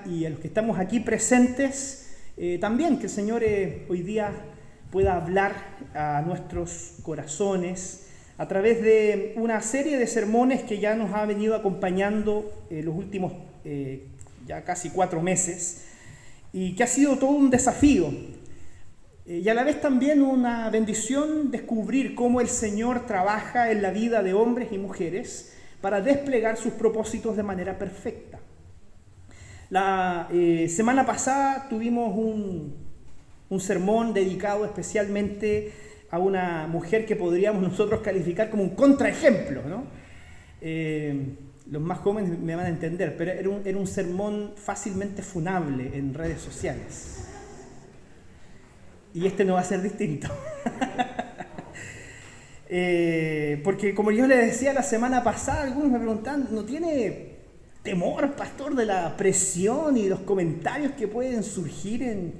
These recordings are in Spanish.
y a los que estamos aquí presentes, también que el Señor hoy día pueda hablar a nuestros corazones a través de una serie de sermones que ya nos ha venido acompañando los últimos ya casi 4 meses y que ha sido todo un desafío y a la vez también una bendición descubrir cómo el Señor trabaja en la vida de hombres y mujeres para desplegar sus propósitos de manera perfecta. La semana pasada tuvimos un sermón dedicado especialmente a una mujer que podríamos nosotros calificar como un contraejemplo, ¿no? Los más jóvenes me van a entender, pero era un sermón fácilmente funable en redes sociales. Y este no va a ser distinto. Porque como yo les decía la semana pasada, algunos me preguntaban, ¿no tiene temor, pastor, de la presión y los comentarios que pueden surgir en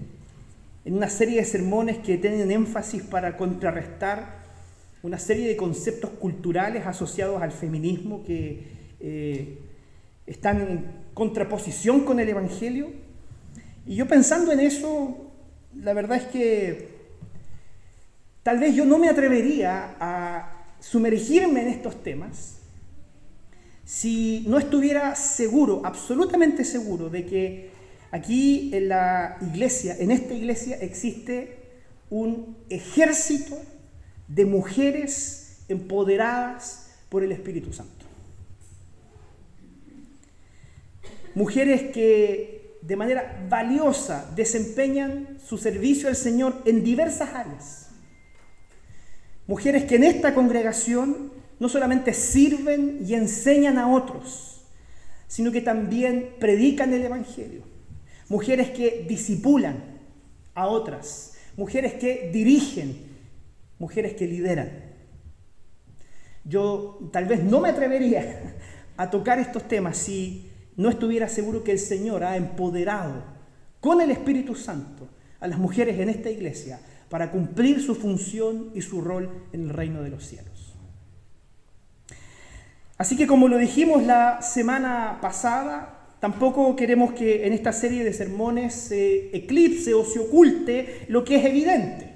una serie de sermones que tienen énfasis para contrarrestar una serie de conceptos culturales asociados al feminismo que están en contraposición con el Evangelio? Y yo pensando en eso, la verdad es que tal vez yo no me atrevería a sumergirme en estos temas si no estuviera seguro, absolutamente seguro, de que aquí en la iglesia, en esta iglesia, existe un ejército de mujeres empoderadas por el Espíritu Santo. Mujeres que de manera valiosa desempeñan su servicio al Señor en diversas áreas. Mujeres que en esta congregación no solamente sirven y enseñan a otros, sino que también predican el Evangelio. Mujeres que discipulan a otras, mujeres que dirigen, mujeres que lideran. Yo tal vez no me atrevería a tocar estos temas si no estuviera seguro que el Señor ha empoderado con el Espíritu Santo a las mujeres en esta iglesia para cumplir su función y su rol en el reino de los cielos. Así que como lo dijimos la semana pasada, tampoco queremos que en esta serie de sermones se eclipse o se oculte lo que es evidente.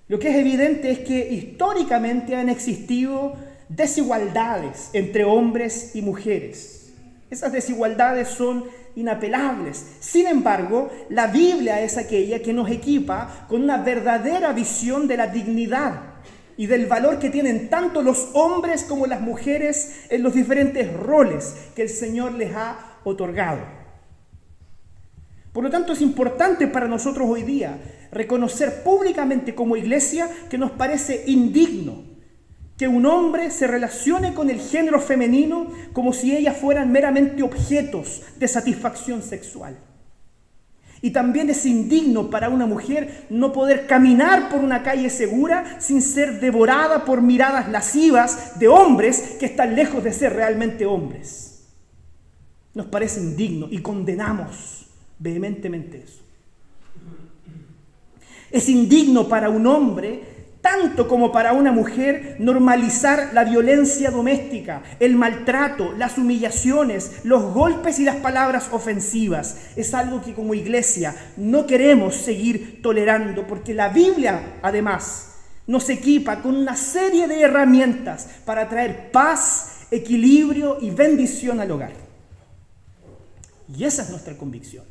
Lo que es evidente es que históricamente han existido desigualdades entre hombres y mujeres. Esas desigualdades son inapelables. Sin embargo, la Biblia es aquella que nos equipa con una verdadera visión de la dignidad y del valor que tienen tanto los hombres como las mujeres en los diferentes roles que el Señor les ha otorgado. Por lo tanto, es importante para nosotros hoy día reconocer públicamente como iglesia que nos parece indigno que un hombre se relacione con el género femenino como si ellas fueran meramente objetos de satisfacción sexual. Y también es indigno para una mujer no poder caminar por una calle segura sin ser devorada por miradas lascivas de hombres que están lejos de ser realmente hombres. Nos parece indigno y condenamos vehementemente eso. Es indigno para un hombre, tanto como para una mujer, normalizar la violencia doméstica, el maltrato, las humillaciones, los golpes y las palabras ofensivas. Es algo que como iglesia no queremos seguir tolerando, porque la Biblia, además, nos equipa con una serie de herramientas para traer paz, equilibrio y bendición al hogar. Y esa es nuestra convicción.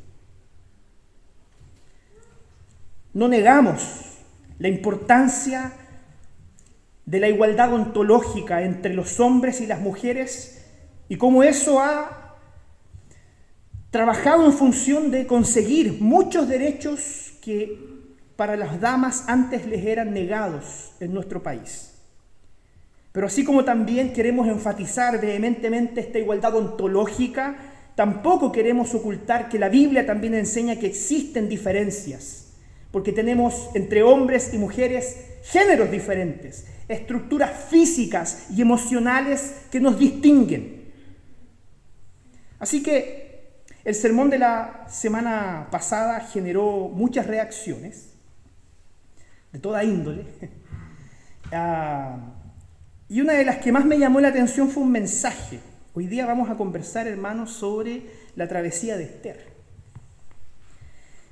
No negamos la importancia de la igualdad ontológica entre los hombres y las mujeres y cómo eso ha trabajado en función de conseguir muchos derechos que para las damas antes les eran negados en nuestro país. Pero así como también queremos enfatizar vehementemente esta igualdad ontológica, tampoco queremos ocultar que la Biblia también enseña que existen diferencias. Porque tenemos entre hombres y mujeres géneros diferentes, estructuras físicas y emocionales que nos distinguen. Así que el sermón de la semana pasada generó muchas reacciones de toda índole. Y una de las que más me llamó la atención fue un mensaje Hoy día vamos a conversar, hermanos, sobre la travesía de Esther.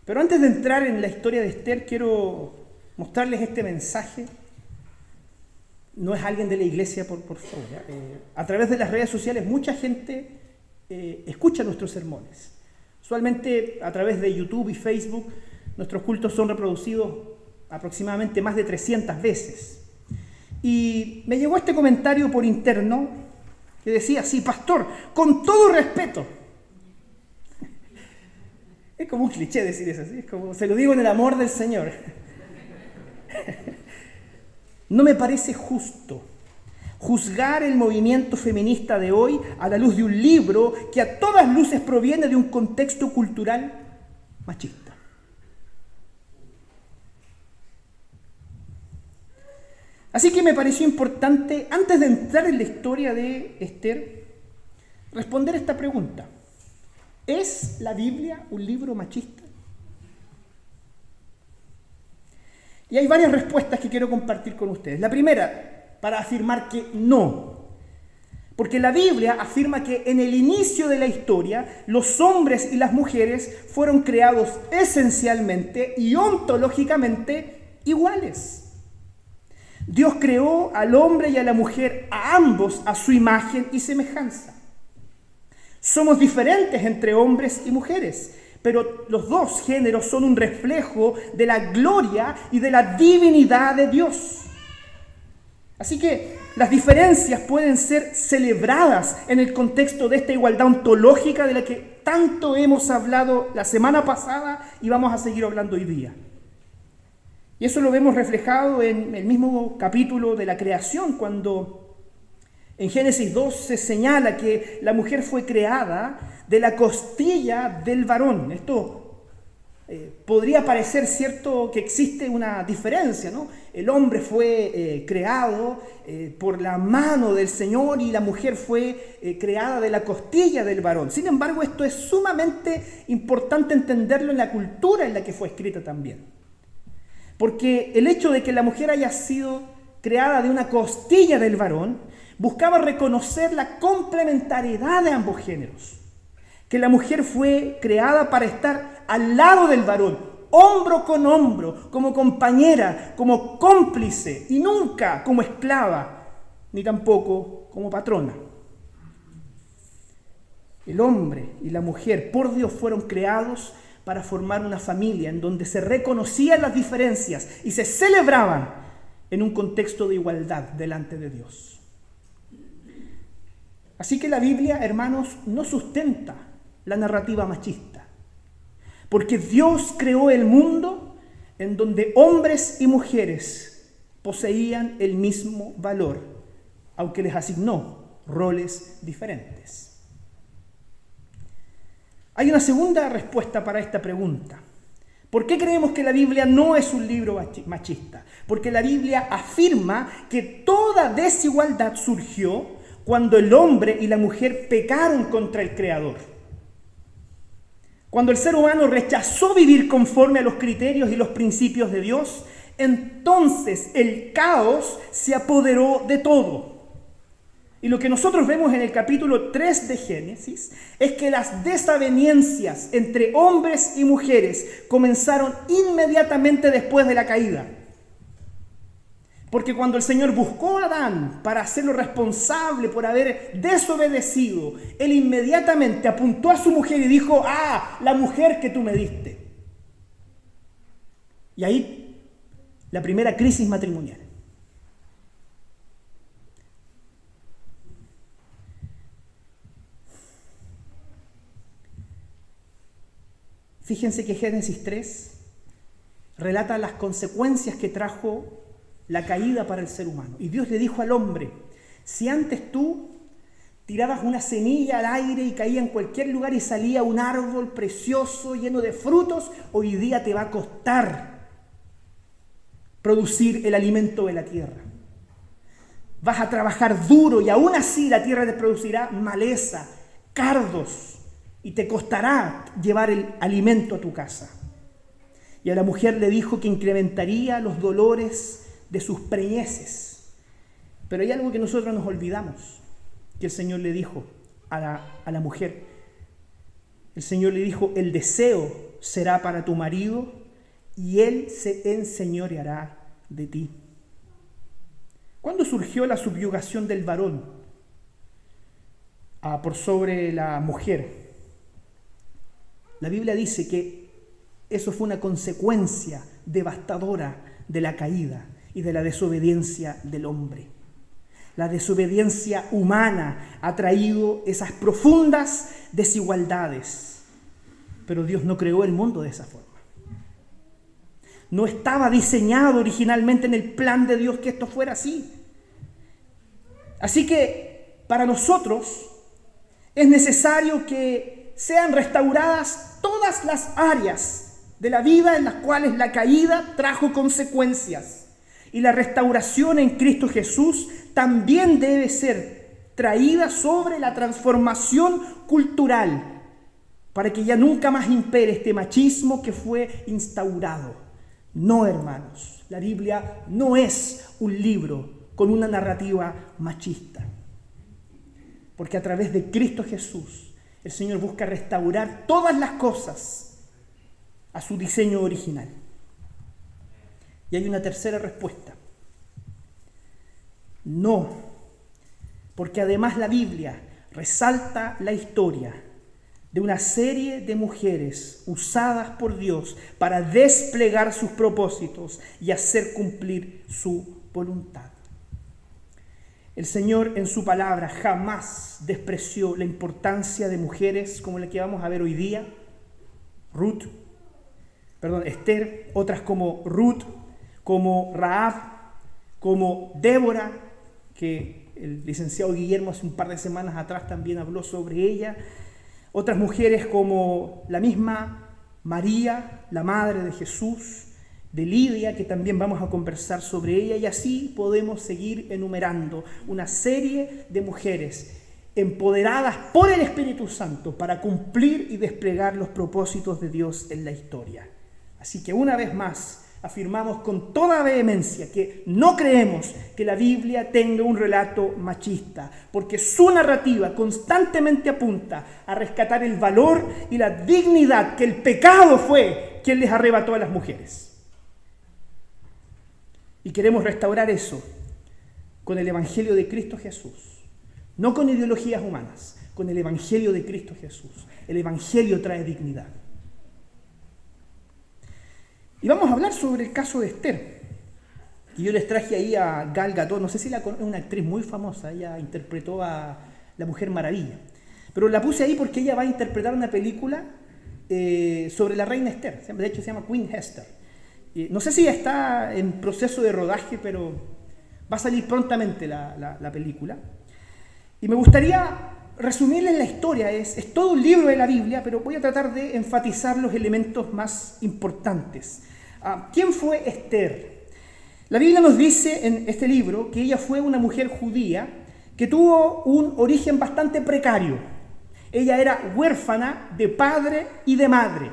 Pero antes de entrar en la historia de Esther, quiero mostrarles este mensaje. No es alguien de la iglesia, por favor. A través de las redes sociales, mucha gente escucha nuestros sermones. Usualmente, a través de YouTube y Facebook, nuestros cultos son reproducidos aproximadamente más de 300 veces. Y me llegó este comentario por interno que decía así: pastor, con todo respeto. Es como un cliché decir eso, ¿sí? Es como, se lo digo en el amor del Señor. No me parece justo juzgar el movimiento feminista de hoy a la luz de un libro que a todas luces proviene de un contexto cultural machista. Así que me pareció importante, antes de entrar en la historia de Esther, responder esta pregunta. ¿Es la Biblia un libro machista? Y hay varias respuestas que quiero compartir con ustedes. La primera, para afirmar que no. Porque la Biblia afirma que en el inicio de la historia, los hombres y las mujeres fueron creados esencialmente y ontológicamente iguales. Dios creó al hombre y a la mujer, a ambos, a su imagen y semejanza. Somos diferentes entre hombres y mujeres, pero los dos géneros son un reflejo de la gloria y de la divinidad de Dios. Así que las diferencias pueden ser celebradas en el contexto de esta igualdad ontológica de la que tanto hemos hablado la semana pasada y vamos a seguir hablando hoy día. Y eso lo vemos reflejado en el mismo capítulo de la creación, cuando en Génesis 2 se señala que la mujer fue creada de la costilla del varón. Esto podría parecer cierto que existe una diferencia, ¿no? El hombre fue creado por la mano del Señor y la mujer fue creada de la costilla del varón. Sin embargo, esto es sumamente importante entenderlo en la cultura en la que fue escrita también. Porque el hecho de que la mujer haya sido creada de una costilla del varón buscaba reconocer la complementariedad de ambos géneros. Que la mujer fue creada para estar al lado del varón, hombro con hombro, como compañera, como cómplice, y nunca como esclava, ni tampoco como patrona. El hombre y la mujer por Dios fueron creados para formar una familia en donde se reconocían las diferencias y se celebraban en un contexto de igualdad delante de Dios. Así que la Biblia, hermanos, no sustenta la narrativa machista, porque Dios creó el mundo en donde hombres y mujeres poseían el mismo valor, aunque les asignó roles diferentes. Hay una segunda respuesta para esta pregunta. ¿Por qué creemos que la Biblia no es un libro machista? Porque la Biblia afirma que toda desigualdad surgió cuando el hombre y la mujer pecaron contra el Creador. Cuando el ser humano rechazó vivir conforme a los criterios y los principios de Dios, entonces el caos se apoderó de todo. Y lo que nosotros vemos en el capítulo 3 de Génesis es que las desavenencias entre hombres y mujeres comenzaron inmediatamente después de la caída. Porque cuando el Señor buscó a Adán para hacerlo responsable por haber desobedecido, Él inmediatamente apuntó a su mujer y dijo: ¡ah, la mujer que tú me diste! Y ahí la primera crisis matrimonial. Fíjense que Génesis 3 relata las consecuencias que trajo la caída para el ser humano. Y Dios le dijo al hombre: si antes tú tirabas una semilla al aire y caía en cualquier lugar y salía un árbol precioso lleno de frutos, hoy día te va a costar producir el alimento de la tierra. Vas a trabajar duro y aún así la tierra te producirá maleza, cardos, y te costará llevar el alimento a tu casa. Y a la mujer le dijo que incrementaría los dolores de sus preñeces. Pero hay algo que nosotros nos olvidamos, que el Señor le dijo: a la mujer. El Señor le dijo, el deseo será para tu marido y él se enseñoreará de ti. ¿Cuándo surgió la subyugación del varón por sobre la mujer? La Biblia dice que eso fue una consecuencia devastadora de la caída y de la desobediencia del hombre. La desobediencia humana ha traído esas profundas desigualdades, pero Dios no creó el mundo de esa forma. No estaba diseñado originalmente en el plan de Dios que esto fuera así. Así que para nosotros es necesario que sean restauradas todas las áreas de la vida en las cuales la caída trajo consecuencias. Y la restauración en Cristo Jesús también debe ser traída sobre la transformación cultural para que ya nunca más impere este machismo que fue instaurado. No, hermanos, la Biblia no es un libro con una narrativa machista, porque a través de Cristo Jesús el Señor busca restaurar todas las cosas a su diseño original. Y hay una tercera respuesta. No, porque además la Biblia resalta la historia de una serie de mujeres usadas por Dios para desplegar sus propósitos y hacer cumplir su voluntad. El Señor en su palabra jamás despreció la importancia de mujeres como la que vamos a ver hoy día, Esther, otras como Ruth, como Rahab, como Débora, que el licenciado Guillermo hace un par de semanas atrás también habló sobre ella, otras mujeres como la misma María, la madre de Jesús, de Lidia, que también vamos a conversar sobre ella, y así podemos seguir enumerando una serie de mujeres empoderadas por el Espíritu Santo para cumplir y desplegar los propósitos de Dios en la historia. Así que una vez más afirmamos con toda vehemencia que no creemos que la Biblia tenga un relato machista, porque su narrativa constantemente apunta a rescatar el valor y la dignidad que el pecado fue quien les arrebató a las mujeres. Y queremos restaurar eso con el Evangelio de Cristo Jesús, no con ideologías humanas, con el Evangelio de Cristo Jesús. El Evangelio trae dignidad. Y vamos a hablar sobre el caso de Esther. Y yo les traje ahí a Gal Gadot, no sé si es una actriz muy famosa, ella interpretó a la Mujer Maravilla. Pero la puse ahí porque ella va a interpretar una película sobre la reina Esther, de hecho se llama Queen Esther. No sé si ya está en proceso de rodaje, pero va a salir prontamente la película. Y me gustaría resumirles la historia, es todo un libro de la Biblia, pero voy a tratar de enfatizar los elementos más importantes. ¿Quién fue Esther? La Biblia nos dice en este libro que ella fue una mujer judía que tuvo un origen bastante precario. Ella era huérfana de padre y de madre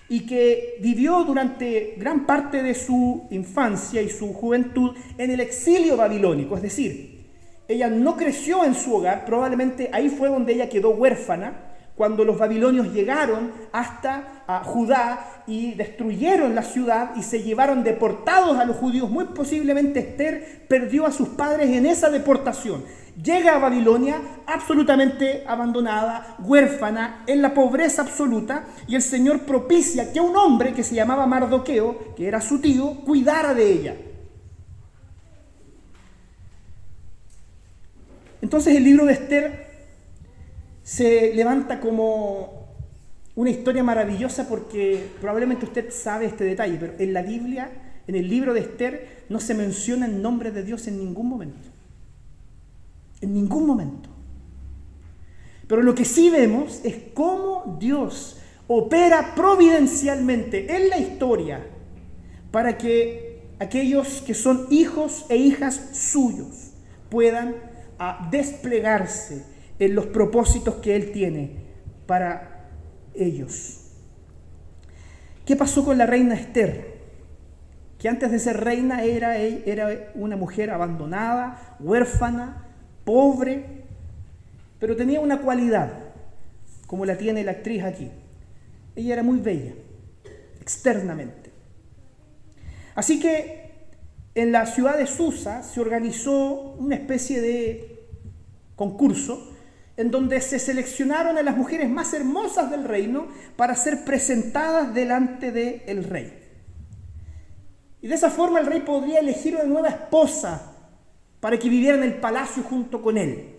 y que vivió durante gran parte de su infancia y su juventud en el exilio babilónico, es decir, ella no creció en su hogar, probablemente ahí fue donde ella quedó huérfana, cuando los babilonios llegaron hasta Judá y destruyeron la ciudad y se llevaron deportados a los judíos. Muy posiblemente Esther perdió a sus padres en esa deportación. Llega a Babilonia absolutamente abandonada, huérfana, en la pobreza absoluta, y el Señor propicia que un hombre que se llamaba Mardoqueo, que era su tío, cuidara de ella. Entonces el libro de Esther se levanta como una historia maravillosa porque probablemente usted sabe este detalle, pero en la Biblia, en el libro de Esther, no se menciona el nombre de Dios en ningún momento. En ningún momento. Pero lo que sí vemos es cómo Dios opera providencialmente en la historia para que aquellos que son hijos e hijas suyos puedan desplegarse en los propósitos que Él tiene para ellos. ¿Qué pasó con la reina Esther? Que antes de ser reina era una mujer abandonada, huérfana, pobre, pero tenía una cualidad, como la tiene la actriz aquí. Ella era muy bella, externamente. Así que en la ciudad de Susa se organizó una especie de concurso en donde se seleccionaron a las mujeres más hermosas del reino para ser presentadas delante del rey. Y de esa forma el rey podría elegir una nueva esposa para que viviera en el palacio junto con él.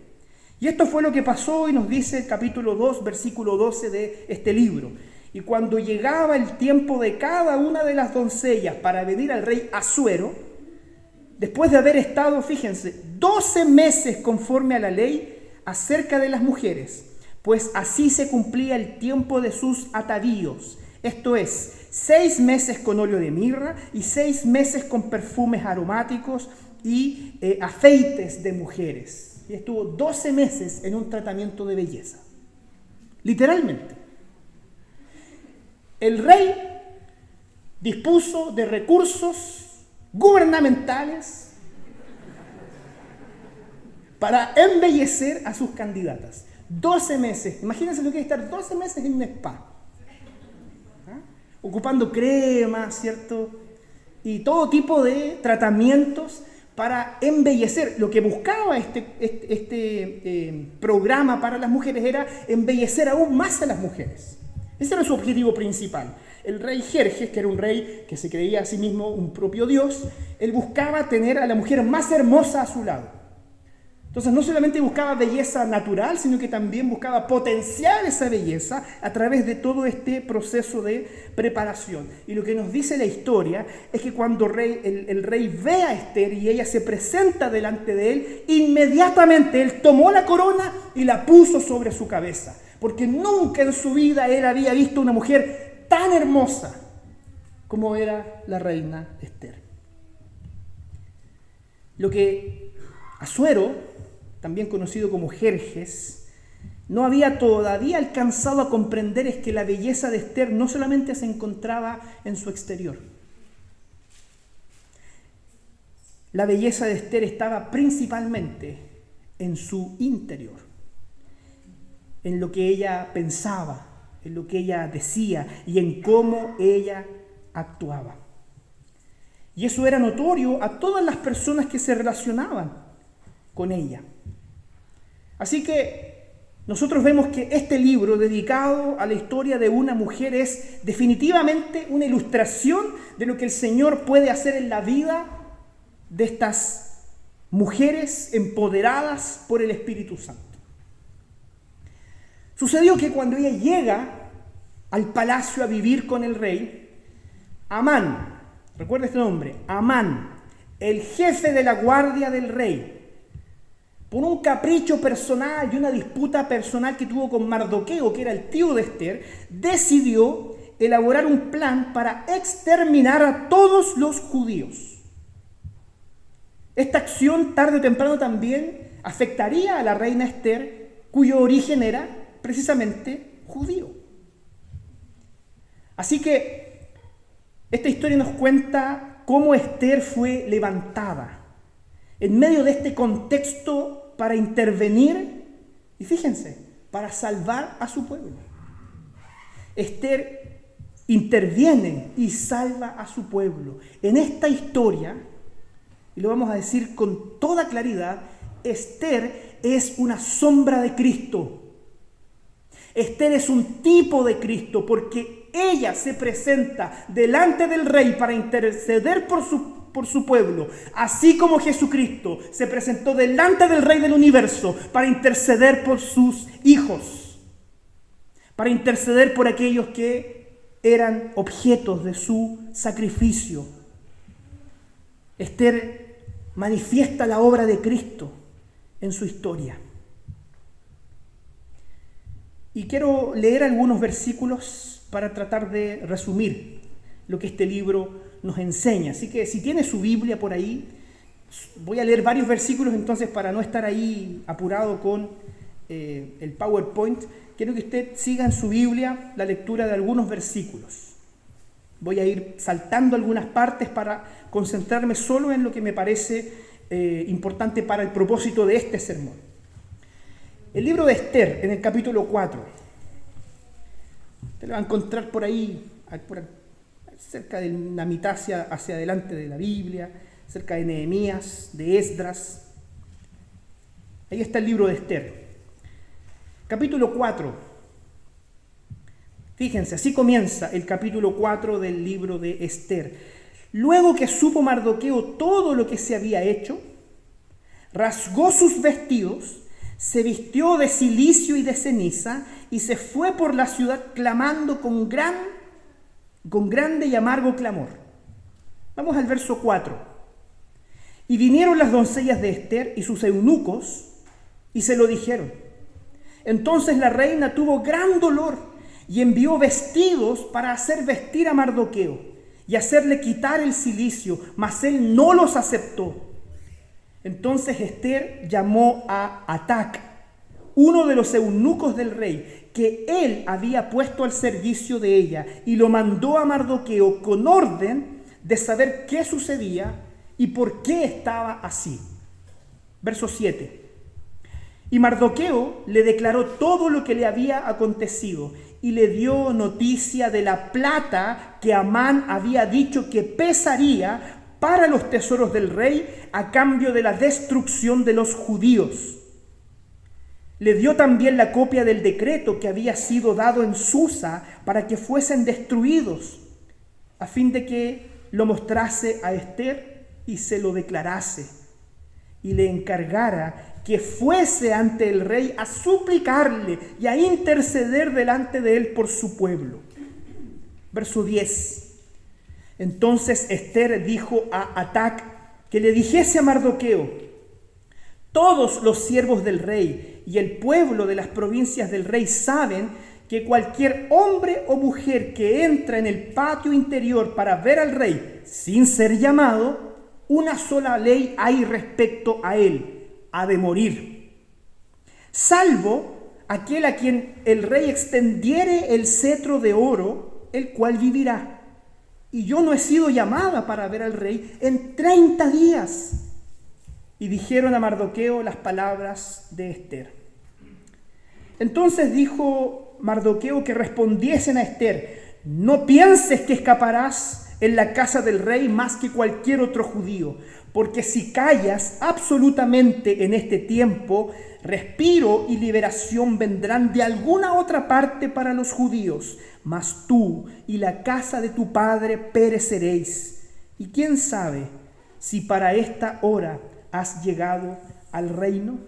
Y esto fue lo que pasó y nos dice el capítulo 2, versículo 12 de este libro. Y cuando llegaba el tiempo de cada una de las doncellas para venir al rey Asuero, después de haber estado, fíjense, 12 meses conforme a la ley acerca de las mujeres, pues así se cumplía el tiempo de sus atavíos, esto es, 6 meses con óleo de mirra y 6 meses con perfumes aromáticos y afeites de mujeres. Y estuvo 12 meses en un tratamiento de belleza. Literalmente. El rey dispuso de recursos gubernamentales para embellecer a sus candidatas. 12 meses. Imagínense lo que es estar 12 meses en un spa. Ocupando cremas, ¿cierto? Y todo tipo de tratamientos para embellecer. Lo que buscaba este programa para las mujeres era embellecer aún más a las mujeres. Ese era su objetivo principal. El rey Jerjes, que era un rey que se creía a sí mismo un propio dios, él buscaba tener a la mujer más hermosa a su lado. Entonces no solamente buscaba belleza natural, sino que también buscaba potenciar esa belleza a través de todo este proceso de preparación. Y lo que nos dice la historia es que cuando el rey ve a Ester y ella se presenta delante de él, inmediatamente él tomó la corona y la puso sobre su cabeza. Porque nunca en su vida él había visto una mujer tan hermosa como era la reina Ester. Lo que Asuero, también conocido como Jerjes, no había todavía alcanzado a comprender es que la belleza de Ester no solamente se encontraba en su exterior. La belleza de Ester estaba principalmente en su interior, en lo que ella pensaba, en lo que ella decía y en cómo ella actuaba. Y eso era notorio a todas las personas que se relacionaban con ella. Así que nosotros vemos que este libro dedicado a la historia de una mujer es definitivamente una ilustración de lo que el Señor puede hacer en la vida de estas mujeres empoderadas por el Espíritu Santo. Sucedió que cuando ella llega al palacio a vivir con el rey, Amán, recuerda este nombre, Amán, el jefe de la guardia del rey, por un capricho personal y una disputa personal que tuvo con Mardoqueo, que era el tío de Ester, decidió elaborar un plan para exterminar a todos los judíos. Esta acción tarde o temprano también afectaría a la reina Ester, cuyo origen era precisamente judío. Así que esta historia nos cuenta cómo Ester fue levantada en medio de este contexto para intervenir y fíjense, para salvar a su pueblo. Ester interviene y salva a su pueblo. En esta historia, y lo vamos a decir con toda claridad, Ester es una sombra de Cristo. Ester es un tipo de Cristo porque ella se presenta delante del rey para interceder por su pueblo, así como Jesucristo se presentó delante del Rey del Universo para interceder por sus hijos, para interceder por aquellos que eran objetos de su sacrificio. Ester manifiesta la obra de Cristo en su historia. Y quiero leer algunos versículos para tratar de resumir lo que este libro nos enseña. Así que si tiene su Biblia por ahí, voy a leer varios versículos entonces para no estar ahí apurado con el PowerPoint. Quiero que usted siga en su Biblia la lectura de algunos versículos. Voy a ir saltando algunas partes para concentrarme solo en lo que me parece importante para el propósito de este sermón. El libro de Esther, en el capítulo 4. Usted lo va a encontrar por ahí, cerca de la mitad hacia adelante de la Biblia, cerca de Nehemías, de Esdras. Ahí está el libro de Esther. Capítulo 4. Fíjense, así comienza el capítulo 4 del libro de Esther. Luego que supo Mardoqueo todo lo que se había hecho, rasgó sus vestidos, se vistió de cilicio y de ceniza y se fue por la ciudad clamando con grande y amargo clamor. Vamos al verso 4. Y vinieron las doncellas de Esther y sus eunucos y se lo dijeron. Entonces la reina tuvo gran dolor y envió vestidos para hacer vestir a Mardoqueo y hacerle quitar el cilicio, mas él no los aceptó. Entonces Esther llamó a Atac, uno de los eunucos del rey, que él había puesto al servicio de ella, y lo mandó a Mardoqueo con orden de saber qué sucedía y por qué estaba así. Verso 7. Y Mardoqueo le declaró todo lo que le había acontecido y le dio noticia de la plata que Amán había dicho que pesaría para los tesoros del rey a cambio de la destrucción de los judíos. Le dio también la copia del decreto que había sido dado en Susa para que fuesen destruidos, a fin de que lo mostrase a Esther y se lo declarase, y le encargara que fuese ante el rey a suplicarle y a interceder delante de él por su pueblo. Verso 10. Entonces Esther dijo a Atac que le dijese a Mardoqueo: todos los siervos del rey y el pueblo de las provincias del rey saben que cualquier hombre o mujer que entra en el patio interior para ver al rey sin ser llamado, una sola ley hay respecto a él: ha de morir, salvo aquel a quien el rey extendiere el cetro de oro, el cual vivirá. Y yo no he sido llamada para ver al rey en 30 días. Y dijeron a Mardoqueo las palabras de Esther. Entonces dijo Mardoqueo que respondiesen a Esther: no pienses que escaparás en la casa del rey más que cualquier otro judío, porque si callas absolutamente en este tiempo, respiro y liberación vendrán de alguna otra parte para los judíos, mas tú y la casa de tu padre pereceréis. Y quién sabe si para esta hora has llegado al reino.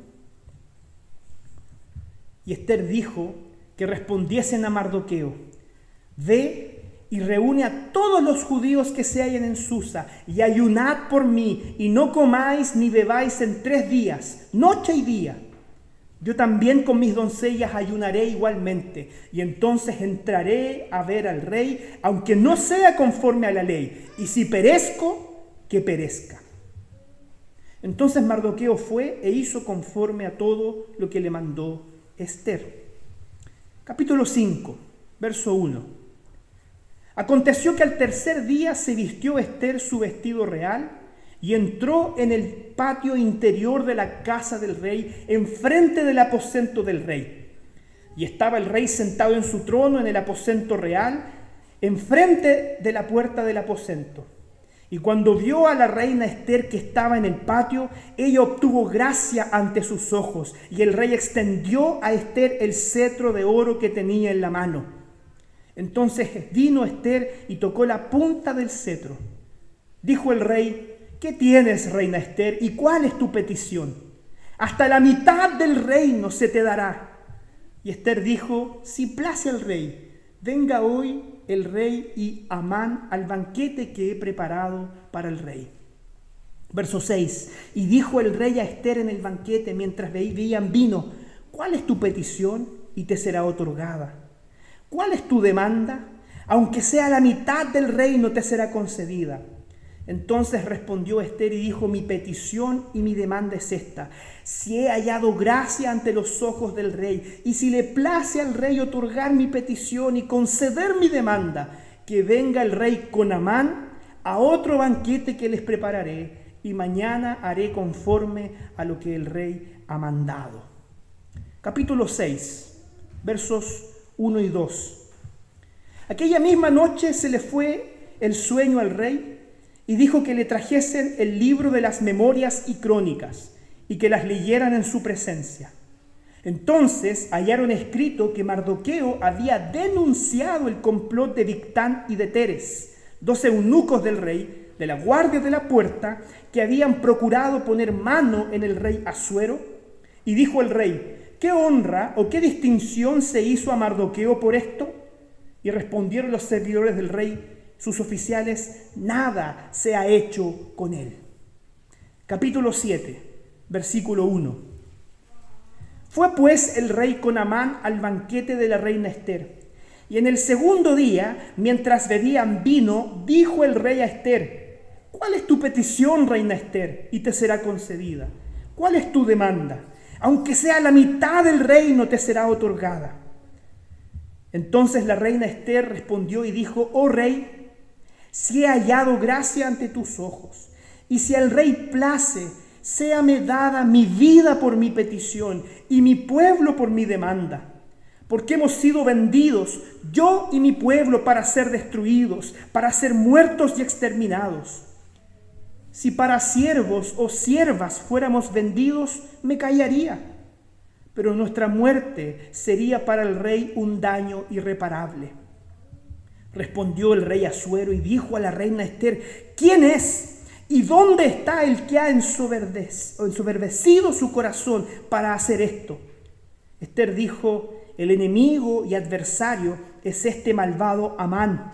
Y Esther dijo que respondiesen a Mardoqueo: ve y reúne a todos los judíos que se hallen en Susa, y ayunad por mí, y no comáis ni bebáis en 3 días, noche y día. Yo también con mis doncellas ayunaré igualmente, y entonces entraré a ver al rey, aunque no sea conforme a la ley, y si perezco, que perezca. Entonces Mardoqueo fue e hizo conforme a todo lo que le mandó Esther. Capítulo 5, verso 1. Aconteció que al tercer día se vistió Esther su vestido real y entró en el patio interior de la casa del rey, enfrente del aposento del rey. Y estaba el rey sentado en su trono en el aposento real, enfrente de la puerta del aposento. Y cuando vio a la reina Esther que estaba en el patio, ella obtuvo gracia ante sus ojos, y el rey extendió a Esther el cetro de oro que tenía en la mano. Entonces vino Esther y tocó la punta del cetro. Dijo el rey: ¿qué tienes, reina Esther, y cuál es tu petición? Hasta la mitad del reino se te dará. Y Esther dijo: si place al rey, venga hoy el rey y Amán al banquete que he preparado para el rey. Verso 6. Y dijo el rey a Esther en el banquete, mientras bebían vino: ¿cuál es tu petición? Y te será otorgada. ¿Cuál es tu demanda? Aunque sea la mitad del reino te será concedida. Entonces respondió Esther y dijo: mi petición y mi demanda es esta: si he hallado gracia ante los ojos del rey, y si le place al rey otorgar mi petición y conceder mi demanda, que venga el rey con Amán a otro banquete que les prepararé, y mañana haré conforme a lo que el rey ha mandado. capítulo 6, versos 1 y 2. Aquella misma noche se le fue el sueño al rey y dijo que le trajesen el libro de las memorias y crónicas y que las leyeran en su presencia. Entonces hallaron escrito que Mardoqueo había denunciado el complot de Bigtán y de Teres, 2 eunucos del rey, de la guardia de la puerta, que habían procurado poner mano en el rey Asuero. Y dijo el rey: ¿qué honra o qué distinción se hizo a Mardoqueo por esto? Y respondieron los servidores del rey, sus oficiales: nada se ha hecho con él. Capítulo 7, versículo 1. Fue pues el rey con Amán al banquete de la reina Ester. Y en el segundo día, mientras bebían vino, dijo el rey a Ester: ¿cuál es tu petición, reina Ester? Y te será concedida. ¿Cuál es tu demanda? Aunque sea la mitad del reino, te será otorgada. Entonces la reina Ester respondió y dijo: oh rey, si he hallado gracia ante tus ojos, y si al rey place, séame dada mi vida por mi petición y mi pueblo por mi demanda. Porque hemos sido vendidos, yo y mi pueblo, para ser destruidos, para ser muertos y exterminados. Si para siervos o siervas fuéramos vendidos, me callaría. Pero nuestra muerte sería para el rey un daño irreparable. Respondió el rey Asuero y dijo a la reina Ester: ¿quién es? ¿Y dónde está el que ha ensoberbecido su corazón para hacer esto? Ester dijo: el enemigo y adversario es este malvado Amán.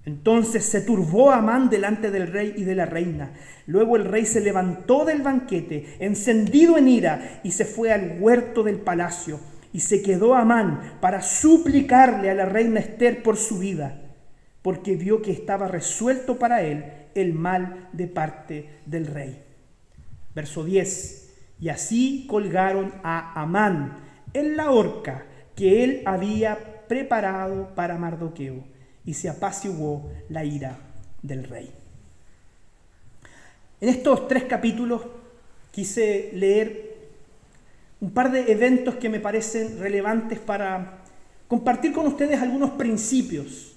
Entonces se turbó Amán delante del rey y de la reina. Luego el rey se levantó del banquete, encendido en ira, y se fue al huerto del palacio. Y se quedó Amán para suplicarle a la reina Ester por su vida, porque vio que estaba resuelto para él el mal de parte del rey. Verso 10. Y así colgaron a Amán en la horca que él había preparado para Mardoqueo, y se apaciguó la ira del rey. En estos 3 capítulos quise leer un par de eventos que me parecen relevantes para compartir con ustedes algunos principios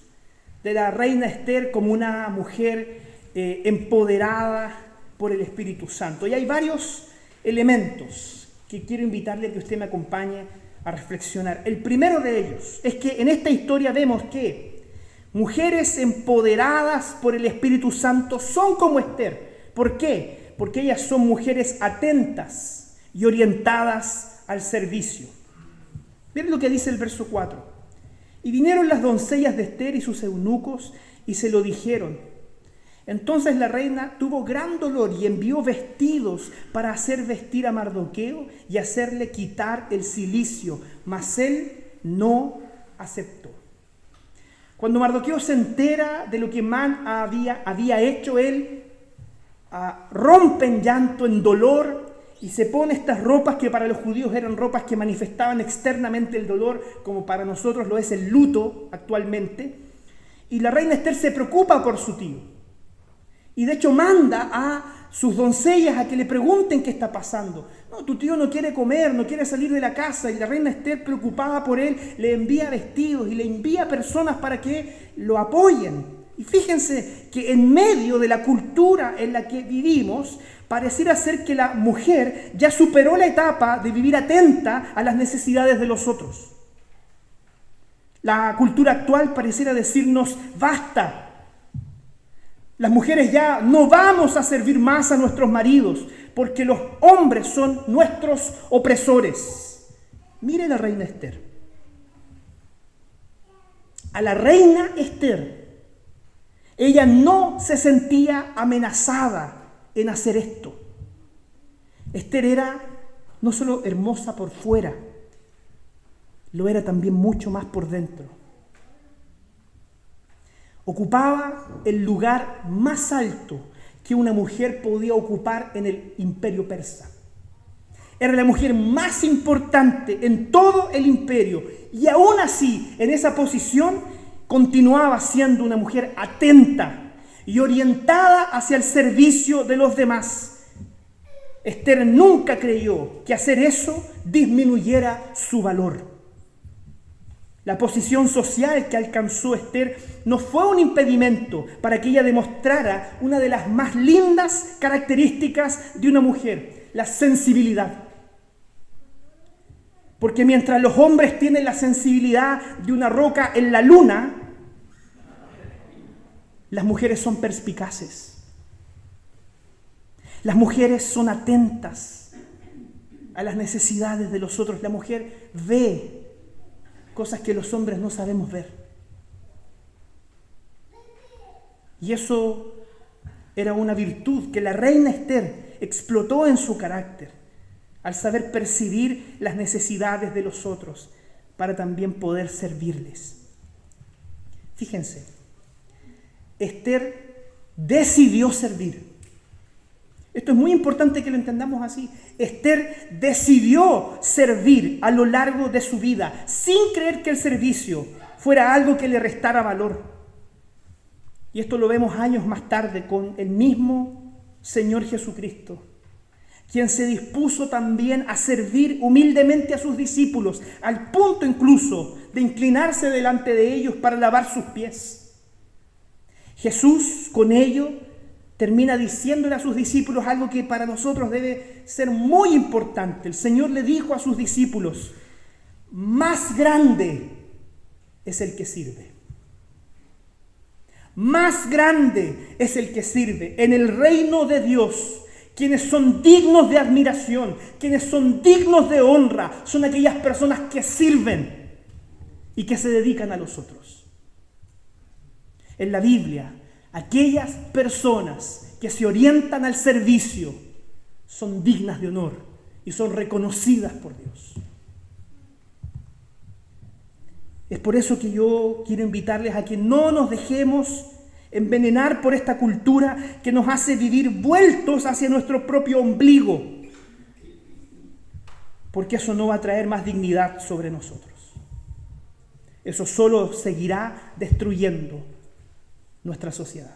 de la reina Ester como una mujer empoderada por el Espíritu Santo. Y hay varios elementos que quiero invitarle a que usted me acompañe a reflexionar. El primero de ellos es que en esta historia vemos que mujeres empoderadas por el Espíritu Santo son como Ester. ¿Por qué? Porque ellas son mujeres atentas y orientadas al servicio. Miren lo que dice el verso 4. Y vinieron las doncellas de Ester y sus eunucos y se lo dijeron. Entonces la reina tuvo gran dolor y envió vestidos para hacer vestir a Mardoqueo y hacerle quitar el cilicio, mas él no aceptó. Cuando Mardoqueo se entera de lo que Amán había hecho, él rompe en llanto, en dolor, y se pone estas ropas que para los judíos eran ropas que manifestaban externamente el dolor, como para nosotros lo es el luto actualmente. Y la reina Ester se preocupa por su tío. Y de hecho manda a sus doncellas a que le pregunten qué está pasando. No, tu tío no quiere comer, no quiere salir de la casa. Y la reina Ester, preocupada por él, le envía vestidos y le envía personas para que lo apoyen. Y fíjense que en medio de la cultura en la que vivimos, pareciera ser que la mujer ya superó la etapa de vivir atenta a las necesidades de los otros. La cultura actual pareciera decirnos: basta. Las mujeres ya no vamos a servir más a nuestros maridos porque los hombres son nuestros opresores. Mire la reina Ester. A la reina Ester, ella no se sentía amenazada en hacer esto. Ester era no solo hermosa por fuera, lo era también mucho más por dentro. Ocupaba el lugar más alto que una mujer podía ocupar en el imperio persa. Era la mujer más importante en todo el imperio y aún así, en esa posición, continuaba siendo una mujer atenta y orientada hacia el servicio de los demás. Esther nunca creyó que hacer eso disminuyera su valor. La posición social que alcanzó Esther no fue un impedimento para que ella demostrara una de las más lindas características de una mujer, la sensibilidad. Porque mientras los hombres tienen la sensibilidad de una roca en la luna, las mujeres son perspicaces. Las mujeres son atentas a las necesidades de los otros. La mujer ve cosas que los hombres no sabemos ver. Y eso era una virtud que la reina Esther explotó en su carácter, al saber percibir las necesidades de los otros para también poder servirles. Fíjense, Esther decidió servir. Esto es muy importante que lo entendamos así. Esther decidió servir a lo largo de su vida, sin creer que el servicio fuera algo que le restara valor. Y esto lo vemos años más tarde con el mismo Señor Jesucristo, quien se dispuso también a servir humildemente a sus discípulos, al punto incluso de inclinarse delante de ellos para lavar sus pies. Jesús, con ello, termina diciéndole a sus discípulos algo que para nosotros debe ser muy importante. El Señor le dijo a sus discípulos: más grande es el que sirve. Más grande es el que sirve. En el reino de Dios, quienes son dignos de admiración, quienes son dignos de honra, son aquellas personas que sirven y que se dedican a los otros. En la Biblia, aquellas personas que se orientan al servicio son dignas de honor y son reconocidas por Dios. Es por eso que yo quiero invitarles a que no nos dejemos envenenar por esta cultura que nos hace vivir vueltos hacia nuestro propio ombligo, porque eso no va a traer más dignidad sobre nosotros. Eso solo seguirá destruyendo nuestra sociedad.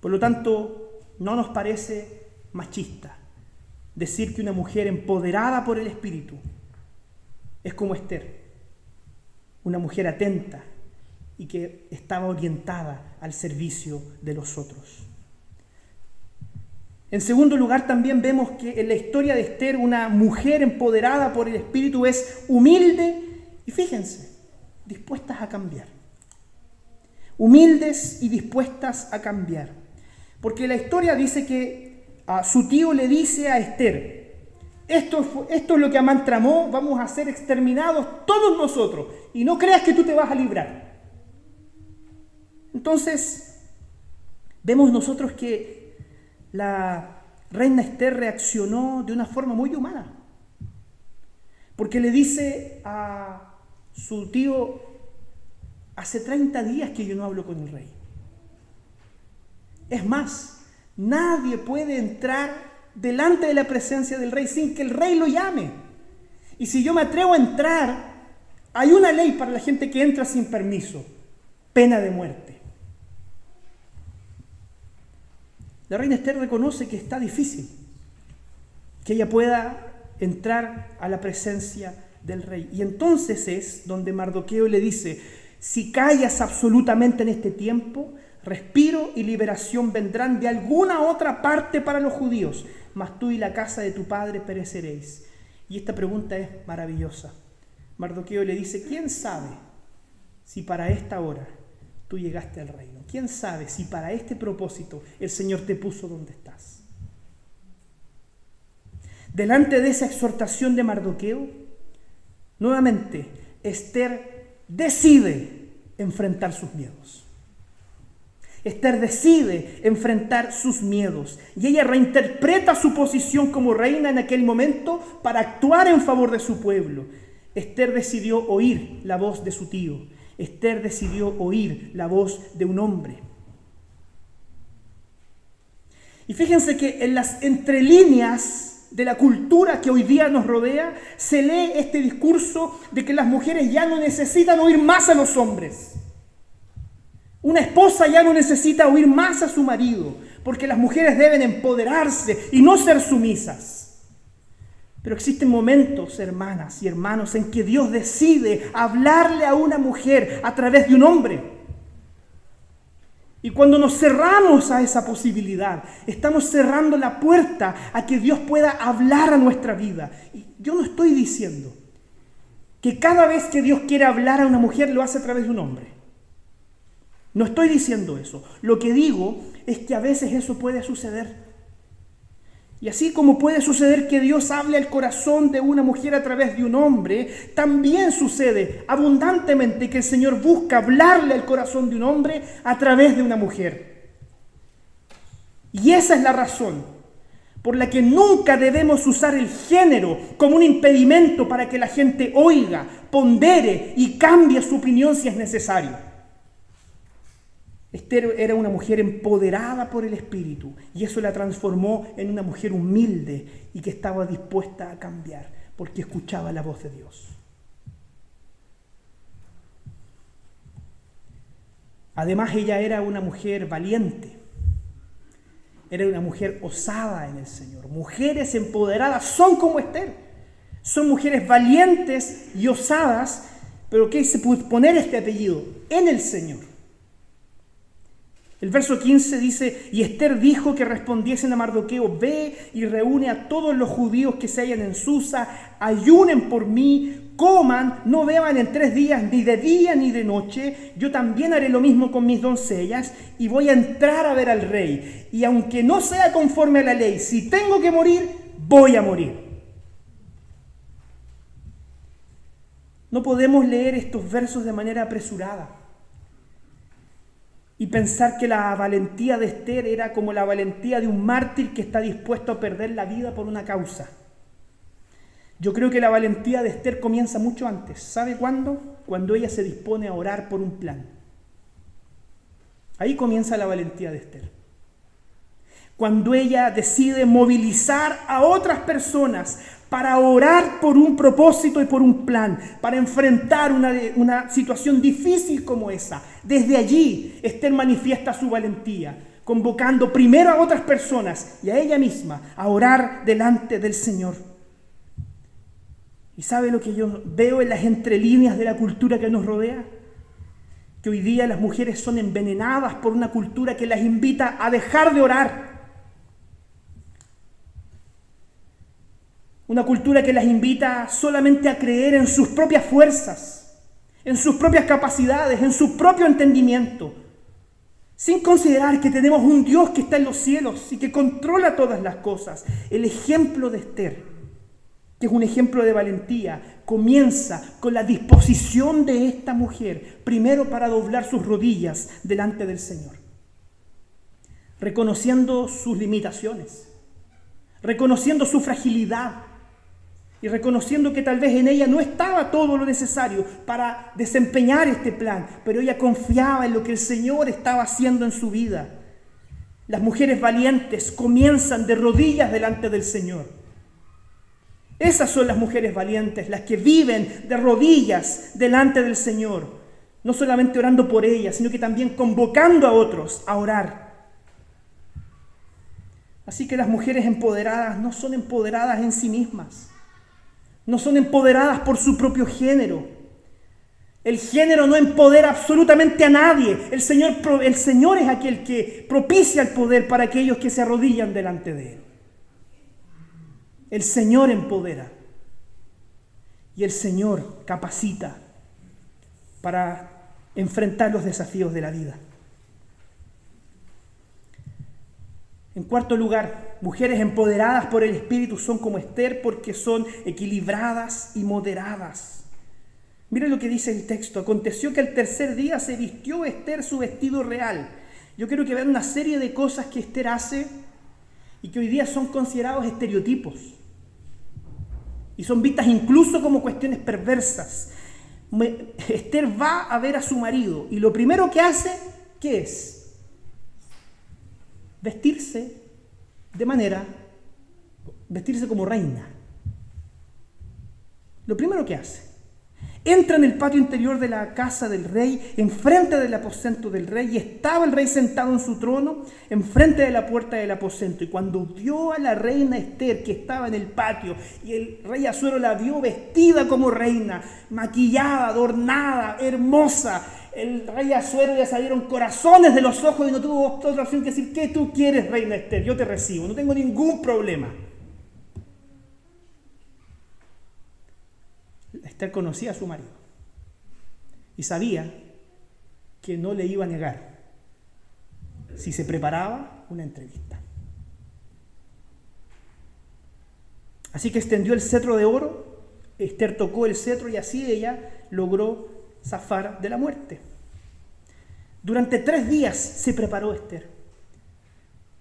Por lo tanto, no nos parece machista decir que una mujer empoderada por el Espíritu es como Esther, una mujer atenta y que estaba orientada al servicio de los otros. En segundo lugar, también vemos que en la historia de Esther, una mujer empoderada por el Espíritu es humilde y, fíjense, dispuestas a cambiar. Humildes y dispuestas a cambiar. Porque la historia dice que su tío le dice a Esther: esto es lo que Amán tramó, vamos a ser exterminados todos nosotros, y no creas que tú te vas a librar. Entonces, vemos nosotros que la reina Esther reaccionó de una forma muy humana, porque le dice a su tío: hace 30 días que yo no hablo con el rey. Es más, nadie puede entrar delante de la presencia del rey sin que el rey lo llame. Y si yo me atrevo a entrar, hay una ley para la gente que entra sin permiso: pena de muerte. La reina Esther reconoce que está difícil que ella pueda entrar a la presencia del rey. Y entonces es donde Mardoqueo le dice: si callas absolutamente en este tiempo, respiro y liberación vendrán de alguna otra parte para los judíos, mas tú y la casa de tu padre pereceréis. Y esta pregunta es maravillosa. Mardoqueo le dice: ¿quién sabe si para esta hora tú llegaste al reino? ¿Quién sabe si para este propósito el Señor te puso donde estás? Delante de esa exhortación de Mardoqueo, nuevamente Esther decide enfrentar sus miedos. Esther decide enfrentar sus miedos y ella reinterpreta su posición como reina en aquel momento para actuar en favor de su pueblo. Esther decidió oír la voz de su tío. Esther decidió oír la voz de un hombre. Y fíjense que en las entrelíneas de la cultura que hoy día nos rodea se lee este discurso de que las mujeres ya no necesitan oír más a los hombres. Una esposa ya no necesita oír más a su marido, porque las mujeres deben empoderarse y no ser sumisas. Pero existen momentos, hermanas y hermanos, en que Dios decide hablarle a una mujer a través de un hombre. Y cuando nos cerramos a esa posibilidad, estamos cerrando la puerta a que Dios pueda hablar a nuestra vida. Y yo no estoy diciendo que cada vez que Dios quiere hablar a una mujer lo hace a través de un hombre. No estoy diciendo eso. Lo que digo es que a veces eso puede suceder. Y así como puede suceder que Dios hable al corazón de una mujer a través de un hombre, también sucede abundantemente que el Señor busca hablarle al corazón de un hombre a través de una mujer. Y esa es la razón por la que nunca debemos usar el género como un impedimento para que la gente oiga, pondere y cambie su opinión si es necesario. Esther era una mujer empoderada por el Espíritu y eso la transformó en una mujer humilde y que estaba dispuesta a cambiar porque escuchaba la voz de Dios. Además, ella era una mujer valiente, era una mujer osada en el Señor. Mujeres empoderadas son como Esther, son mujeres valientes y osadas, pero ¿qué se puede poner este apellido? En el Señor. El verso 15 dice, y Esther dijo que respondiesen a Mardoqueo, ve y reúne a todos los judíos que se hallan en Susa, ayunen por mí, coman, no beban en 3 días, ni de día ni de noche. Yo también haré lo mismo con mis doncellas y voy a entrar a ver al rey. Y aunque no sea conforme a la ley, si tengo que morir, voy a morir. No podemos leer estos versos de manera apresurada y pensar que la valentía de Esther era como la valentía de un mártir que está dispuesto a perder la vida por una causa. Yo creo que la valentía de Esther comienza mucho antes. ¿Sabe cuándo? Cuando ella se dispone a orar por un plan. Ahí comienza la valentía de Esther. Cuando ella decide movilizar a otras personas para orar por un propósito y por un plan, para enfrentar una situación difícil como esa. Desde allí, Esther manifiesta su valentía, convocando primero a otras personas y a ella misma a orar delante del Señor. ¿Y sabe lo que yo veo en las entrelíneas de la cultura que nos rodea? Que hoy día las mujeres son envenenadas por una cultura que las invita a dejar de orar. Una cultura que las invita solamente a creer en sus propias fuerzas, en sus propias capacidades, en su propio entendimiento, sin considerar que tenemos un Dios que está en los cielos y que controla todas las cosas. El ejemplo de Esther, que es un ejemplo de valentía, comienza con la disposición de esta mujer, primero para doblar sus rodillas delante del Señor, reconociendo sus limitaciones, reconociendo su fragilidad, y reconociendo que tal vez en ella no estaba todo lo necesario para desempeñar este plan, pero ella confiaba en lo que el Señor estaba haciendo en su vida. Las mujeres valientes comienzan de rodillas delante del Señor. Esas son las mujeres valientes, las que viven de rodillas delante del Señor, no solamente orando por ellas, sino que también convocando a otros a orar. Así que las mujeres empoderadas no son empoderadas en sí mismas. No son empoderadas por su propio género. El género no empodera absolutamente a nadie. El Señor es aquel que propicia el poder para aquellos que se arrodillan delante de Él. El Señor empodera. Y el Señor capacita para enfrentar los desafíos de la vida. En cuarto lugar, mujeres empoderadas por el Espíritu son como Esther porque son equilibradas y moderadas. Miren lo que dice el texto. Aconteció que al 3er día se vistió Esther su vestido real. Yo quiero que vean una serie de cosas que Esther hace y que hoy día son considerados estereotipos. Y son vistas incluso como cuestiones perversas. Esther va a ver a su marido y lo primero que hace, ¿qué es? Vestirse como reina. Lo primero que hace. Entra en el patio interior de la casa del rey, enfrente del aposento del rey, y estaba el rey sentado en su trono, enfrente de la puerta del aposento. Y cuando vio a la reina Ester, que estaba en el patio, y el rey Asuero la vio vestida como reina, maquillada, adornada, hermosa, el rey Asuero ya salieron corazones de los ojos y no tuvo otra opción que decir: ¿qué tú quieres, reina Ester? Yo te recibo, no tengo ningún problema. Ester conocía a su marido y sabía que no le iba a negar si se preparaba una entrevista. Así que extendió el cetro de oro, Ester tocó el cetro y así ella logró zafar de la muerte. Durante 3 días se preparó Ester.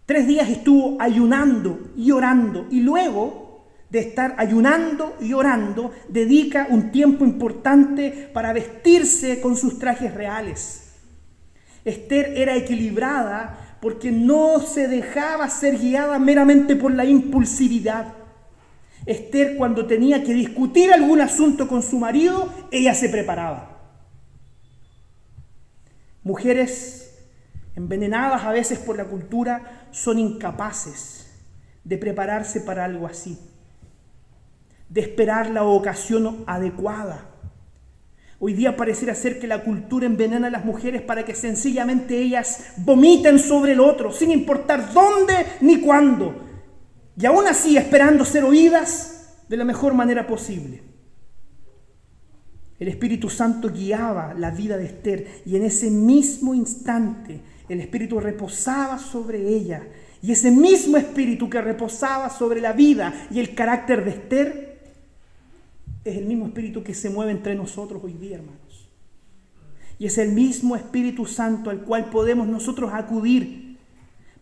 3 días estuvo ayunando y orando, y luego de estar ayunando y orando, dedica un tiempo importante para vestirse con sus trajes reales. Ester era equilibrada porque no se dejaba ser guiada meramente por la impulsividad. Ester, cuando tenía que discutir algún asunto con su marido, ella se preparaba. Mujeres envenenadas a veces por la cultura son incapaces de prepararse para algo así, de esperar la ocasión adecuada. Hoy día pareciera ser que la cultura envenena a las mujeres para que sencillamente ellas vomiten sobre el otro, sin importar dónde ni cuándo, y aún así esperando ser oídas de la mejor manera posible. El Espíritu Santo guiaba la vida de Ester, y en ese mismo instante el Espíritu reposaba sobre ella, y ese mismo Espíritu que reposaba sobre la vida y el carácter de Ester es el mismo Espíritu que se mueve entre nosotros hoy día, hermanos. Y es el mismo Espíritu Santo al cual podemos nosotros acudir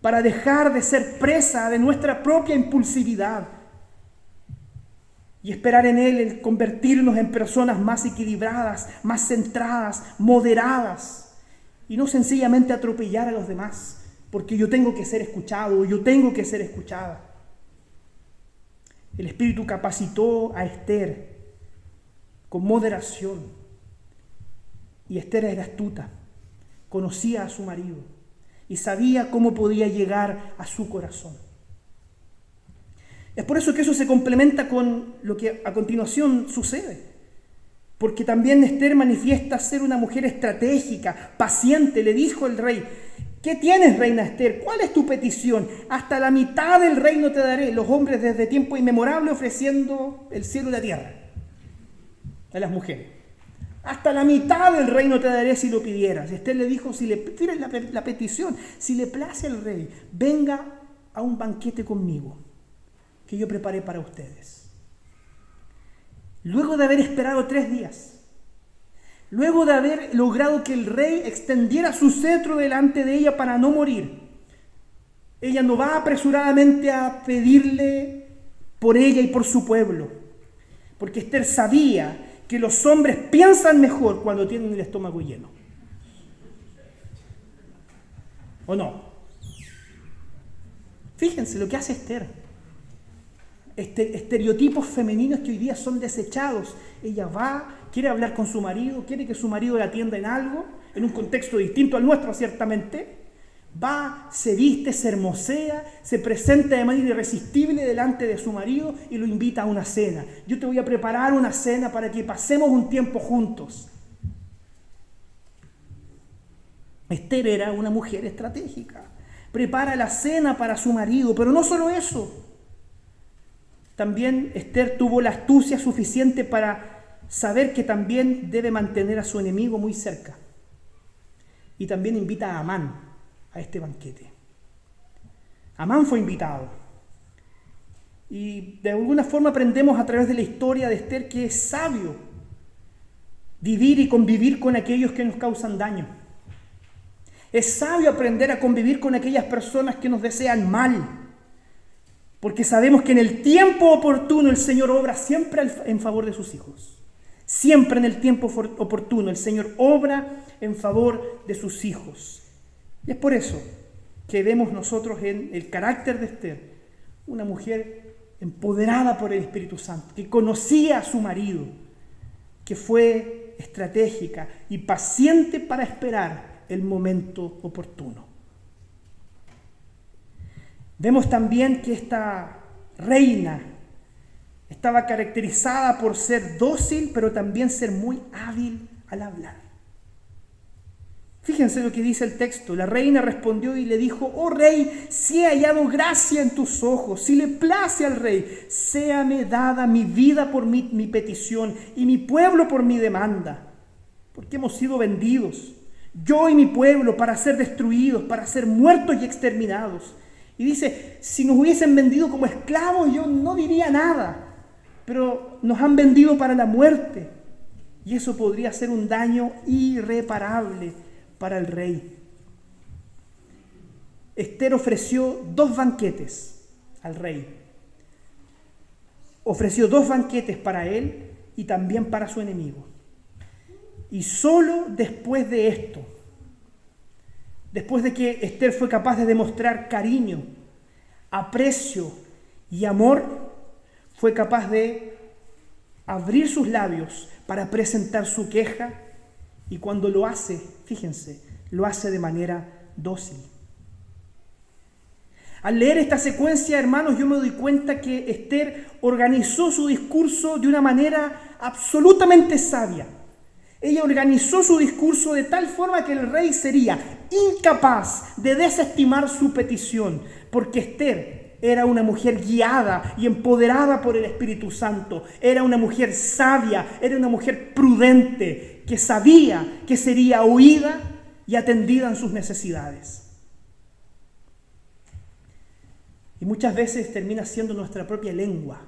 para dejar de ser presa de nuestra propia impulsividad y esperar en Él el convertirnos en personas más equilibradas, más centradas, moderadas, y no sencillamente atropellar a los demás, porque yo tengo que ser escuchado, yo tengo que ser escuchada. El Espíritu capacitó a Ester con moderación, y Ester era astuta, conocía a su marido y sabía cómo podía llegar a su corazón. Es por eso que eso se complementa con lo que a continuación sucede, porque también Ester manifiesta ser una mujer estratégica, paciente. Le dijo el rey: ¿qué tienes, reina Ester? ¿Cuál es tu petición? Hasta la mitad del reino te daré. Los hombres desde tiempo inmemorable ofreciendo el cielo y la tierra a las mujeres. Hasta la mitad del reino te daré si lo pidieras. Ester le dijo: si le tienes la petición, si le place al rey, venga a un banquete conmigo que yo preparé para ustedes. Luego de haber esperado 3 días, luego de haber logrado que el rey extendiera su cetro delante de ella para no morir, ella no va apresuradamente a pedirle por ella y por su pueblo, porque Ester sabía que los hombres piensan mejor cuando tienen el estómago lleno. ¿O no? Fíjense lo que hace Ester. Estereotipos femeninos que hoy día son desechados. Ella va, quiere hablar con su marido, quiere que su marido la atienda en algo, en un contexto distinto al nuestro, ciertamente. Va, se viste, se hermosea, se presenta de manera irresistible delante de su marido y lo invita a una cena. Yo te voy a preparar una cena para que pasemos un tiempo juntos. Ester era una mujer estratégica. Prepara la cena para su marido, pero no solo eso. También Ester tuvo la astucia suficiente para saber que también debe mantener a su enemigo muy cerca. Y también invita a Amán a este banquete. Amán fue invitado. Y de alguna forma aprendemos a través de la historia de Ester que es sabio vivir y convivir con aquellos que nos causan daño. Es sabio aprender a convivir con aquellas personas que nos desean mal, porque sabemos que en el tiempo oportuno el Señor obra siempre en favor de sus hijos. Siempre en el tiempo oportuno el Señor obra en favor de sus hijos. Y es por eso que vemos nosotros en el carácter de Ester una mujer empoderada por el Espíritu Santo, que conocía a su marido, que fue estratégica y paciente para esperar el momento oportuno. Vemos también que esta reina estaba caracterizada por ser dócil, pero también ser muy hábil al hablar. Fíjense lo que dice el texto. La reina respondió y le dijo: oh rey, si he hallado gracia en tus ojos, si le place al rey, séame dada mi vida por mi petición y mi pueblo por mi demanda, porque hemos sido vendidos, yo y mi pueblo, para ser destruidos, para ser muertos y exterminados. Y dice, si nos hubiesen vendido como esclavos, yo no diría nada, pero nos han vendido para la muerte, y eso podría ser un daño irreparable para el rey. Ester ofreció 2 banquetes al rey. Ofreció 2 banquetes para él y también para su enemigo. Y solo después de esto, después de que Ester fue capaz de demostrar cariño, aprecio y amor, fue capaz de abrir sus labios para presentar su queja, y cuando lo hace, fíjense, lo hace de manera dócil. Al leer esta secuencia, hermanos, yo me doy cuenta que Ester organizó su discurso de una manera absolutamente sabia. Ella organizó su discurso de tal forma que el rey sería incapaz de desestimar su petición, porque Ester era una mujer guiada y empoderada por el Espíritu Santo. Era una mujer sabia, era una mujer prudente, que sabía que sería oída y atendida en sus necesidades. Y muchas veces termina siendo nuestra propia lengua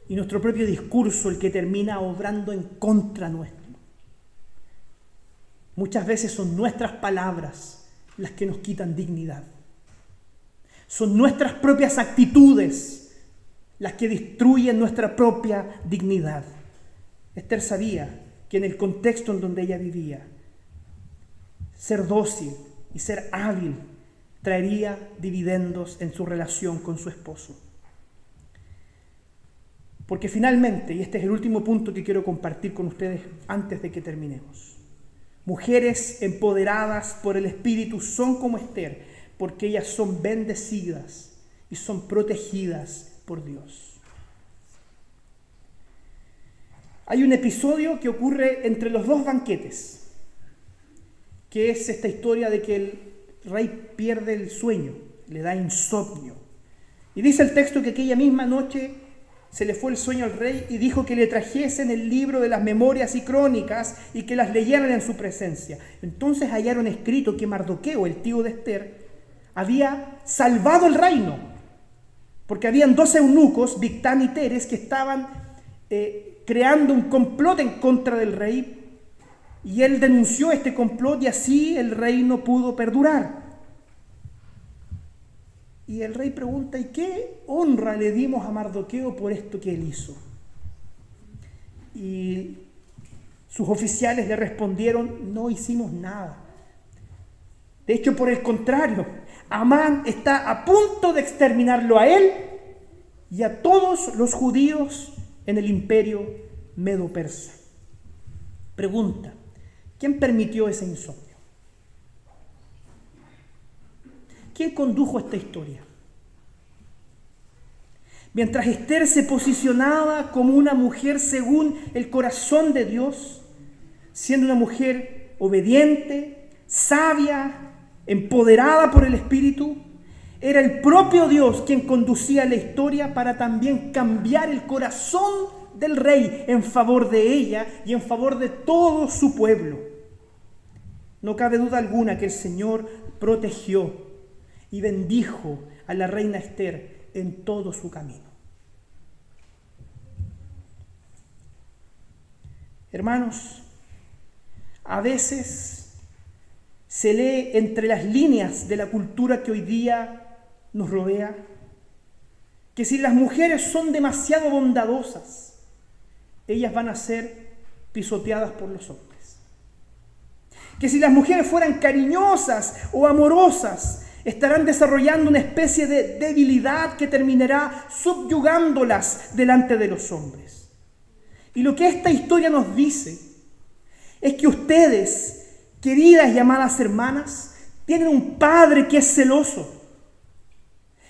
y nuestro propio discurso el que termina obrando en contra nuestro. Muchas veces son nuestras palabras las que nos quitan dignidad. Son nuestras propias actitudes las que destruyen nuestra propia dignidad. Ester sabía que en el contexto en donde ella vivía, ser dócil y ser hábil traería dividendos en su relación con su esposo. Porque finalmente, y este es el último punto que quiero compartir con ustedes antes de que terminemos, mujeres empoderadas por el Espíritu son como Ester, porque ellas son bendecidas y son protegidas por Dios. Hay un episodio que ocurre entre los 2 banquetes, que es esta historia de que el rey pierde el sueño, le da insomnio. Y dice el texto que aquella misma noche se le fue el sueño al rey y dijo que le trajesen el libro de las memorias y crónicas y que las leyeran en su presencia. Entonces hallaron escrito que Mardoqueo, el tío de Ester, había salvado el reino, porque habían 2 eunucos, Bigtán y Teres, que estaban creando un complot en contra del rey, y él denunció este complot y así el reino pudo perdurar. Y el rey pregunta, ¿y qué honra le dimos a Mardoqueo por esto que él hizo? Y sus oficiales le respondieron, no hicimos nada. De hecho, por el contrario, Amán está a punto de exterminarlo a él y a todos los judíos en el imperio medo-persa. Pregunta, ¿quién permitió ese insomnio? ¿Quién condujo esta historia? Mientras Ester se posicionaba como una mujer según el corazón de Dios, siendo una mujer obediente, sabia, empoderada por el Espíritu, era el propio Dios quien conducía la historia para también cambiar el corazón del rey en favor de ella y en favor de todo su pueblo. No cabe duda alguna que el Señor protegió y bendijo a la reina Ester en todo su camino. Hermanos, a veces se lee entre las líneas de la cultura que hoy día nos rodea que si las mujeres son demasiado bondadosas, ellas van a ser pisoteadas por los hombres. Que si las mujeres fueran cariñosas o amorosas, estarán desarrollando una especie de debilidad que terminará subyugándolas delante de los hombres. Y lo que esta historia nos dice es que ustedes, queridas y amadas hermanas, tienen un Padre que es celoso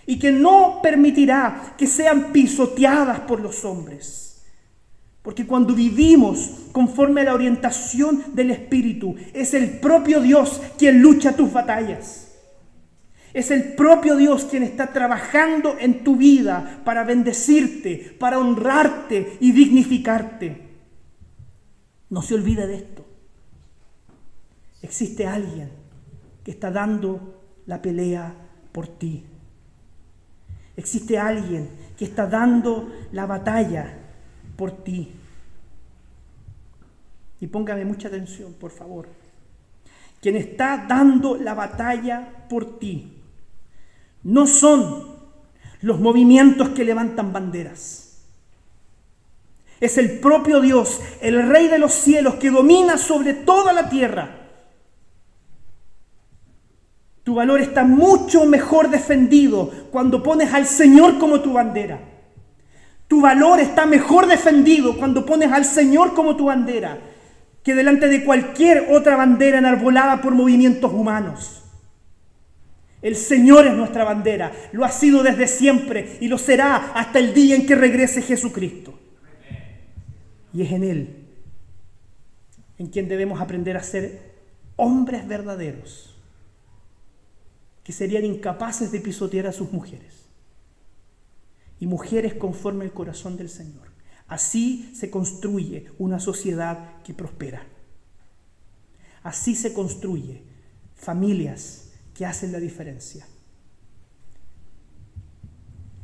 y que no permitirá que sean pisoteadas por los hombres. Porque cuando vivimos conforme a la orientación del Espíritu, es el propio Dios quien lucha tus batallas. Es el propio Dios quien está trabajando en tu vida para bendecirte, para honrarte y dignificarte. No se olvide de esto. Existe alguien que está dando la pelea por ti. Existe alguien que está dando la batalla por ti. Y póngame mucha atención, por favor. Quien está dando la batalla por ti no son los movimientos que levantan banderas. Es el propio Dios, el Rey de los cielos, que domina sobre toda la tierra. Tu valor está mucho mejor defendido cuando pones al Señor como tu bandera. Tu valor está mejor defendido cuando pones al Señor como tu bandera que delante de cualquier otra bandera enarbolada por movimientos humanos. El Señor es nuestra bandera, lo ha sido desde siempre y lo será hasta el día en que regrese Jesucristo. Y es en Él en quien debemos aprender a ser hombres verdaderos, que serían incapaces de pisotear a sus mujeres, y mujeres conforme al corazón del Señor. Así se construye una sociedad que prospera. Así se construye familias que hacen la diferencia.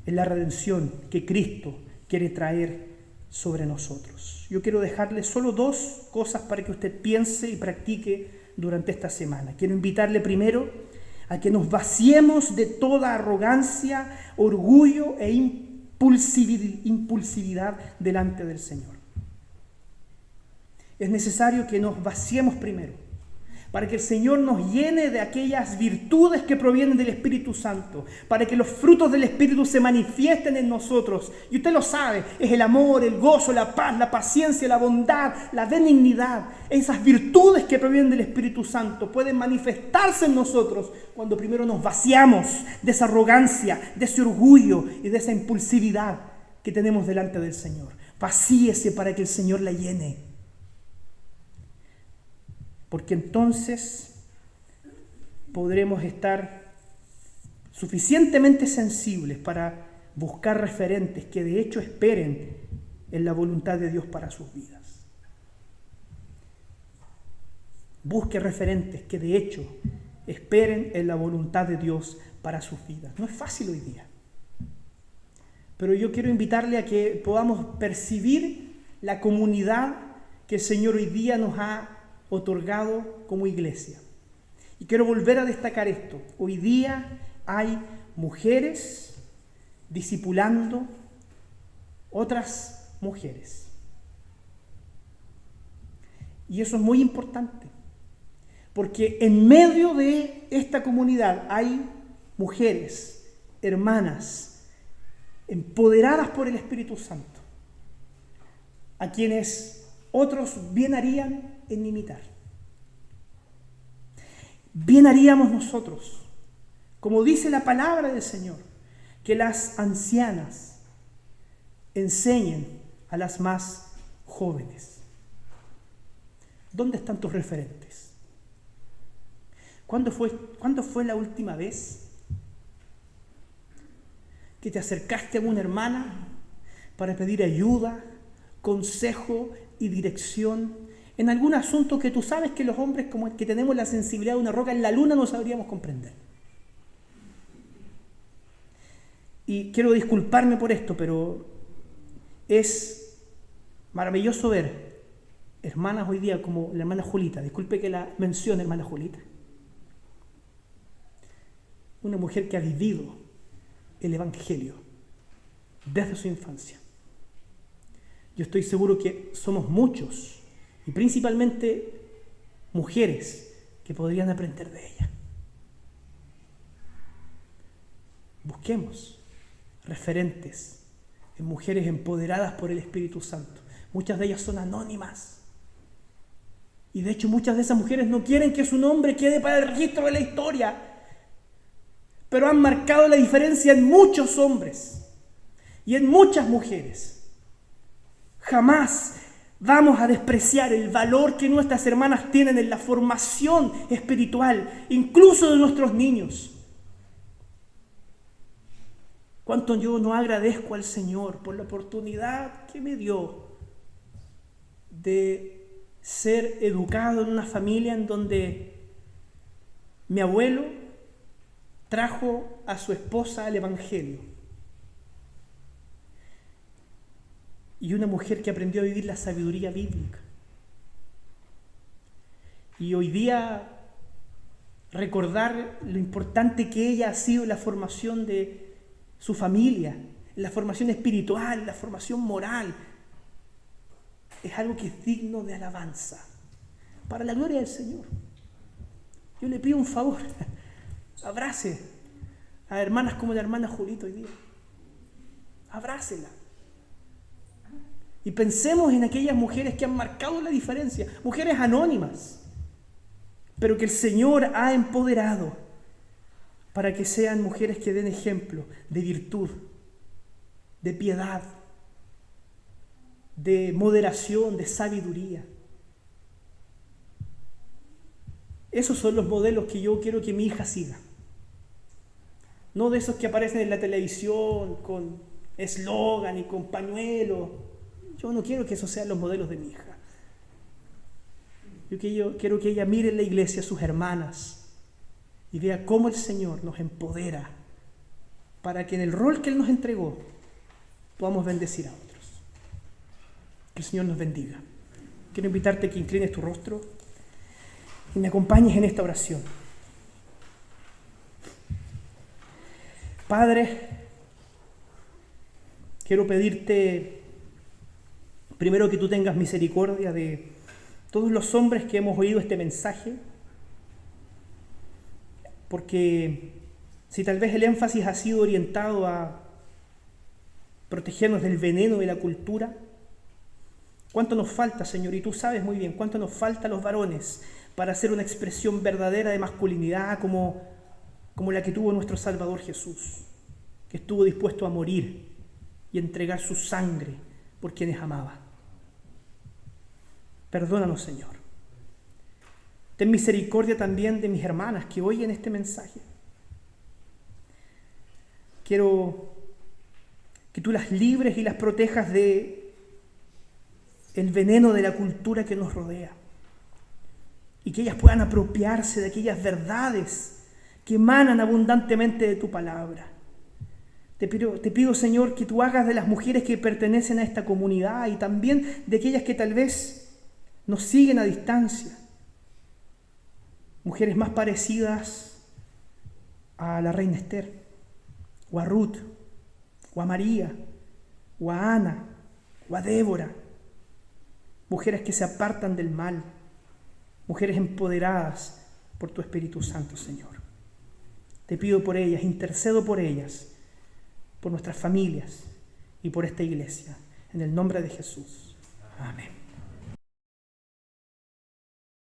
Es la redención que Cristo quiere traer sobre nosotros. Yo quiero dejarle solo 2 cosas para que usted piense y practique durante esta semana. Quiero invitarle primero a que nos vaciemos de toda arrogancia, orgullo e impulsividad delante del Señor. Es necesario que nos vaciemos primero, para que el Señor nos llene de aquellas virtudes que provienen del Espíritu Santo, para que los frutos del Espíritu se manifiesten en nosotros. Y usted lo sabe, es el amor, el gozo, la paz, la paciencia, la bondad, la benignidad. Esas virtudes que provienen del Espíritu Santo pueden manifestarse en nosotros cuando primero nos vaciamos de esa arrogancia, de ese orgullo y de esa impulsividad que tenemos delante del Señor. Vacíese para que el Señor la llene. Porque entonces podremos estar suficientemente sensibles para buscar referentes que de hecho esperen en la voluntad de Dios para sus vidas. Busque referentes que de hecho esperen en la voluntad de Dios para sus vidas. No es fácil hoy día, pero yo quiero invitarle a que podamos percibir la comunidad que el Señor hoy día nos ha otorgado como iglesia. Y quiero volver a destacar esto. Hoy día hay mujeres discipulando otras mujeres. Y eso es muy importante, porque en medio de esta comunidad hay mujeres, hermanas, empoderadas por el Espíritu Santo, a quienes otros bien harían en imitar. Bien haríamos nosotros, como dice la palabra del Señor, que las ancianas enseñen a las más jóvenes. ¿Dónde están tus referentes? ¿Cuándo fue la última vez que te acercaste a una hermana para pedir ayuda, consejo y dirección en algún asunto que tú sabes que los hombres, como el que tenemos la sensibilidad de una roca en la luna, no sabríamos comprender? Y quiero disculparme por esto, pero es maravilloso ver hermanas hoy día como la hermana Julita. Disculpe que la mencione, hermana Julita. Una mujer que ha vivido el Evangelio desde su infancia. Yo estoy seguro que somos muchos, y principalmente mujeres, que podrían aprender de ella. Busquemos referentes en mujeres empoderadas por el Espíritu Santo, Muchas de ellas son anónimas. Y de hecho muchas de esas mujeres no quieren que su nombre quede para el registro de la historia, pero han marcado la diferencia en muchos hombres y en muchas mujeres. Jamás vamos a despreciar el valor que nuestras hermanas tienen en la formación espiritual, incluso de nuestros niños. Cuánto yo no agradezco al Señor por la oportunidad que me dio de ser educado en una familia en donde mi abuelo trajo a su esposa al Evangelio. Y una mujer que aprendió a vivir la sabiduría bíblica. Y hoy día recordar lo importante que ella ha sido en la formación de su familia, en la formación espiritual, en la formación moral, es algo que es digno de alabanza, para la gloria del Señor. Yo le pido un favor, abrace a hermanas como la hermana Julita hoy día. Abrácela. Y pensemos en aquellas mujeres que han marcado la diferencia, mujeres anónimas, pero que el Señor ha empoderado para que sean mujeres que den ejemplo de virtud, de piedad, de moderación, de sabiduría. Esos son los modelos que yo quiero que mi hija siga. No de esos que aparecen en la televisión con eslogan y con pañuelos. Yo no quiero que esos sean los modelos de mi hija. Yo quiero que ella mire en la iglesia a sus hermanas y vea cómo el Señor nos empodera para que en el rol que Él nos entregó podamos bendecir a otros. Que el Señor nos bendiga. Quiero invitarte a que inclines tu rostro y me acompañes en esta oración. Padre, quiero pedirte primero que tú tengas misericordia de todos los hombres que hemos oído este mensaje, porque si tal vez el énfasis ha sido orientado a protegernos del veneno de la cultura, ¿cuánto nos falta, Señor? Y tú sabes muy bien cuánto nos falta a los varones para hacer una expresión verdadera de masculinidad como la que tuvo nuestro Salvador Jesús, que estuvo dispuesto a morir y entregar su sangre por quienes amaba. Perdónanos, Señor. Ten misericordia también de mis hermanas que oyen este mensaje. Quiero que tú las libres y las protejas de el veneno de la cultura que nos rodea y que ellas puedan apropiarse de aquellas verdades que emanan abundantemente de tu palabra. Te pido, Señor, que tú hagas de las mujeres que pertenecen a esta comunidad y también de aquellas que tal vez nos siguen a distancia, mujeres más parecidas a la reina Esther, o a Ruth, o a María, o a Ana, o a Débora, mujeres que se apartan del mal, mujeres empoderadas por tu Espíritu Santo, Señor. Te pido por ellas, intercedo por ellas, por nuestras familias y por esta iglesia, en el nombre de Jesús. Amén.